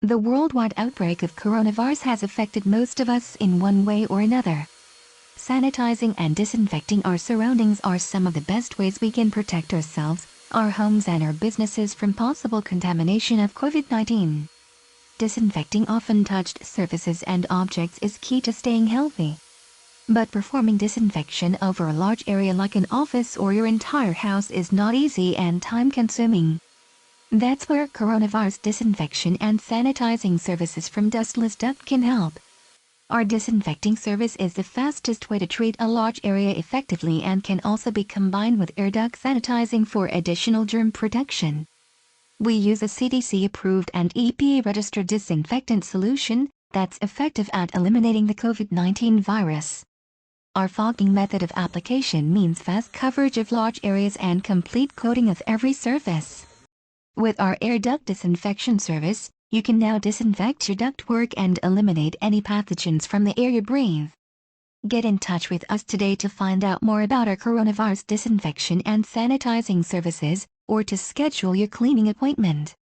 The worldwide outbreak of coronavirus has affected most of us in one way or another. Sanitizing and disinfecting our surroundings are some of the best ways we can protect ourselves, our homes and our businesses from possible contamination of COVID-19. Disinfecting often touched surfaces and objects is key to staying healthy. But performing disinfection over a large area like an office or your entire house is not easy and time-consuming. That's where coronavirus disinfection and sanitizing services from Dustless Duct can help. Our disinfecting service is the fastest way to treat a large area effectively and can also be combined with air duct sanitizing for additional germ protection. We use a CDC-approved and EPA-Registered disinfectant solution that's effective at eliminating the COVID-19 virus. Our fogging method of application means fast coverage of large areas and complete coating of every surface. With our air duct disinfection service, you can now disinfect your ductwork and eliminate any pathogens from the air you breathe. Get in touch with us today to find out more about our coronavirus disinfection and sanitizing services, or to schedule your cleaning appointment.